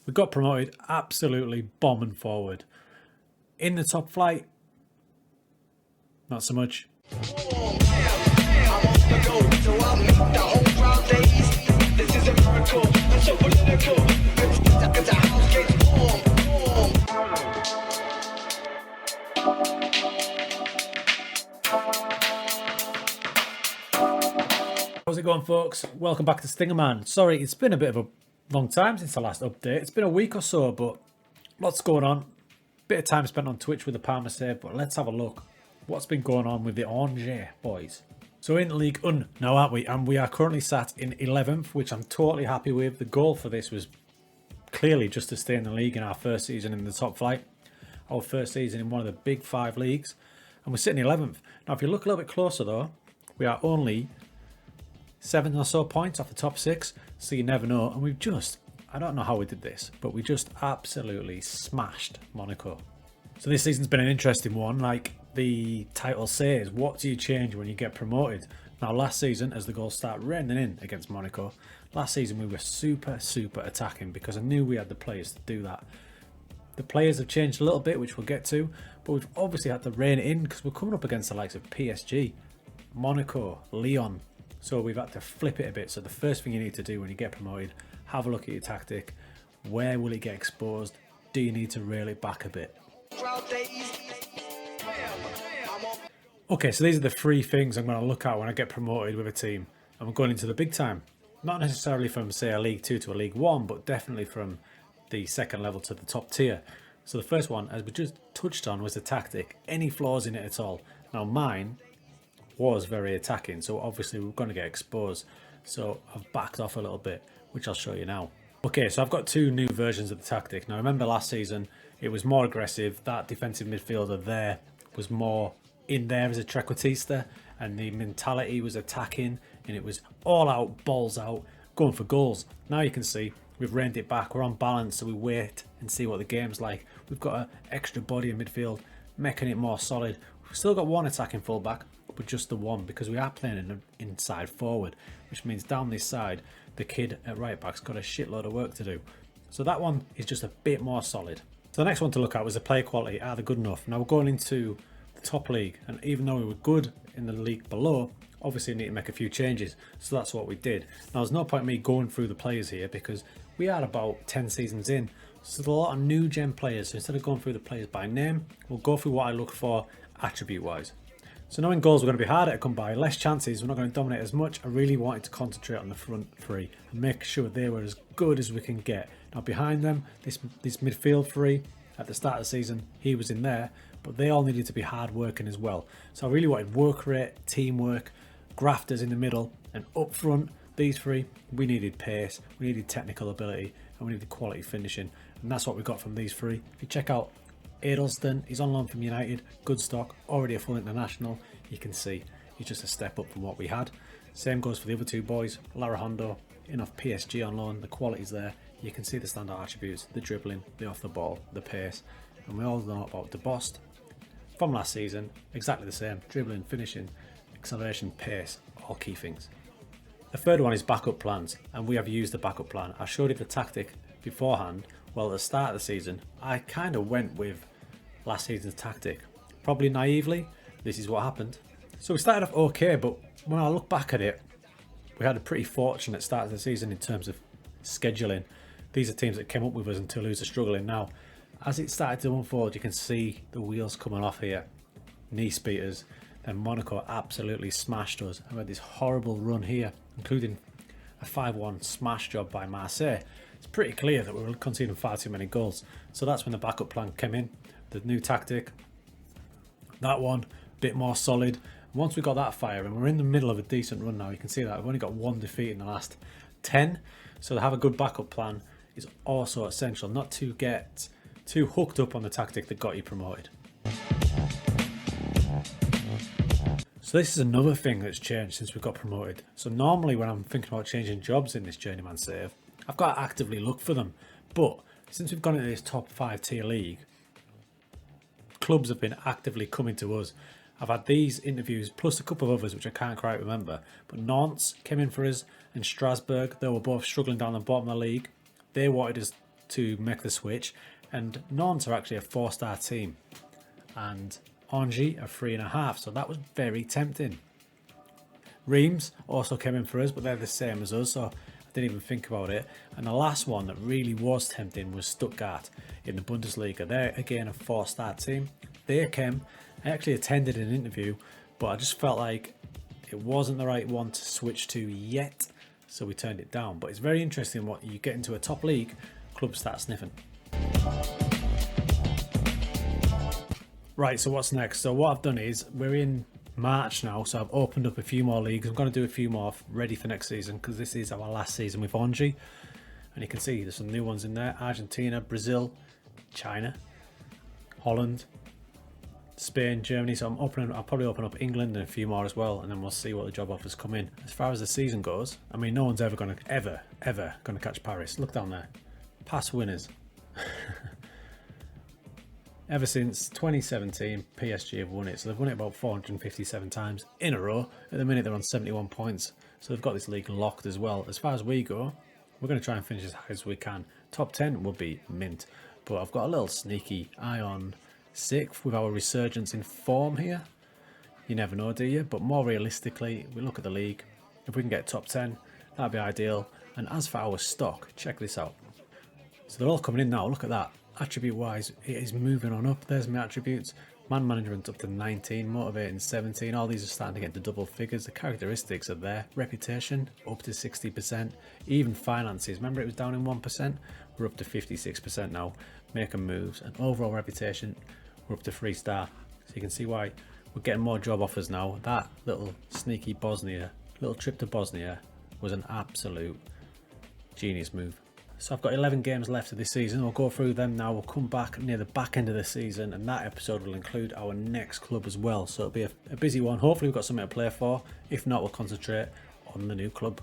We got promoted, absolutely bombing forward. In the top flight, not so much. How's it going, folks? Welcome back to Stingerman. Sorry, it's been a bit of a long time since the last update. It's been a week or so, but lots going on. Bit of time spent on Twitch with the Palmer save, but let's have a look. What's been going on with the Angers boys? So in Ligue 1 now, aren't we? And we are currently sat in 11th, which I'm totally happy with. The goal for this was clearly just to stay in the league in our first season in the top flight. Our first season in one of the big 5 leagues. And we're sitting 11th. Now, if you look a little bit closer, though, we are only 7 or so points off the top 6. So you never know. And we've just, I don't know how we did this, but we just absolutely smashed Monaco. So this season's been an interesting one. Like the title says, what do you change when you get promoted? Now, last season, as the goals start raining in against Monaco, last season we were super attacking because I knew we had the players to do that. The players have changed a little bit, which we'll get to, but we've obviously had to rein it in because we're coming up against the likes of PSG, Monaco, Lyon. So we've had to flip it a bit. So the first thing you need to do when you get promoted, have a look at your tactic. Where will it get exposed? Do you need to reel it back a bit? Okay, so these are the 3 things I'm going to look at when I get promoted with a team. And we're going into the big time. Not necessarily from, say, a League 2 to a League 1, but definitely from the second level to the top tier. So the first one, as we just touched on, was the tactic. Any flaws in it at all? Now mine was very attacking, so obviously we're going to get exposed. So I've backed off a little bit, which I'll show you now. Okay, so I've got 2 new versions of the tactic. Now remember last season, it was more aggressive. That defensive midfielder there was more in there as a trequartista, and the mentality was attacking, and it was all out, balls out, going for goals. Now you can see we've reined it back. We're on balance, so we wait and see what the game's like. We've got an extra body in midfield, making it more solid. We've still got 1 attacking fullback, but just the 1 because we are playing an inside forward, which means down this side, the kid at right back's got a shitload of work to do. So that one is just a bit more solid. So the next one to look at was the player quality. Are they good enough? Now we're going into the top league, and even though we were good in the league below, obviously we need to make a few changes. So that's what we did. Now there's no point in me going through the players here because we are about 10 seasons in. So there's a lot of new gen players. So instead of going through the players by name, we'll go through what I look for attribute wise. So knowing goals were going to be harder to come by, less chances, we're not going to dominate as much. I really wanted to concentrate on the front 3 and make sure they were as good as we can get. Now behind them, this midfield 3, at the start of the season, he was in there, but they all needed to be hard working as well. So I really wanted work rate, teamwork, grafters in the middle, and up front, these 3, we needed pace, we needed technical ability, and we needed quality finishing. And that's what we got from these 3. If you check out Adelston, he's on loan from United, good stock, already a full international. You can see he's just a step up from what we had. Same goes for the other 2 boys, Lara Hondo, in off PSG on loan, the quality's there. You can see the standout attributes, the dribbling, the off the ball, the pace. And we all know about DeBost from last season, exactly the same, dribbling, finishing, acceleration, pace, all key things. The third one is backup plans, and we have used the backup plan. I showed you the tactic beforehand. Well, at the start of the season, I kind of went with last season's tactic. Probably naively, this is what happened. So we started off okay, but when I look back at it, we had a pretty fortunate start of the season in terms of scheduling. These are teams that came up with us and Toulouse are struggling now. As it started to unfold, you can see the wheels coming off here. Nice beat us, then Monaco absolutely smashed us. And we had this horrible run here, including a 5-1 smash job by Marseille. It's pretty clear that we were conceding far too many goals. So that's when the backup plan came in. The new tactic, that one, a bit more solid. Once we got that fire, and we're in the middle of a decent run now, you can see that we've only got 1 defeat in the last 10. So to have a good backup plan is also essential, not to get too hooked up on the tactic that got you promoted. So this is another thing that's changed since we got promoted. So normally when I'm thinking about changing jobs in this Journeyman save, I've got to actively look for them. But since we've gone into this top 5 tier league, clubs have been actively coming to us. I've had these interviews plus a couple of others which I can't quite remember. But Nantes came in for us and Strasbourg. They were both struggling down the bottom of the league. They wanted us to make the switch, and Nantes are actually a 4-star team, and Angers are 3.5, so that was very tempting. Reims also came in for us, but they're the same as us, so I didn't even think about it. And the last one that really was tempting was Stuttgart in the Bundesliga. They're again a 4-star team. They came, I actually attended an interview, but I just felt like it wasn't the right one to switch to yet, so we turned it down. But it's very interesting what you get into a top league, clubs start sniffing. Right, so what's next? So what I've done is, we're in March now, so I've opened up a few more leagues. I'm going to do a few more ready for next season, because this is our last season with Angers. And you can see there's some new ones in there: Argentina, Brazil, China, Holland, Spain, Germany. So I'll probably open up England and a few more as well, and then we'll see what the job offers come in. As far as the season goes, I mean, no one's ever going to catch Paris. Look down there, past winners. Ever since 2017, PSG have won it. So they've won it about 457 times in a row. At the minute, they're on 71 points. So they've got this league locked as well. As far as we go, we're going to try and finish as high as we can. Top 10 would be mint. But I've got a little sneaky eye on 6th with our resurgence in form here. You never know, do you? But more realistically, we look at the league. If we can get top 10, that'd be ideal. And as for our stock, check this out. So they're all coming in now. Look at that. Attribute wise, it is moving on up. There's my attributes. Man management up to 19, motivating 17. All these are starting to get to double figures. The characteristics are there. Reputation up to 60%. Even finances, remember it was down in 1%? We're up to 56% now, making moves. And overall reputation, we're up to 3-star. So you can see why we're getting more job offers now. That little sneaky little trip to Bosnia was an absolute genius move. So I've got 11 games left of this season. We'll go through them now. We'll come back near the back end of the season, and that episode will include our next club as well. So it'll be a busy one. Hopefully we've got something to play for. If not, we'll concentrate on the new club.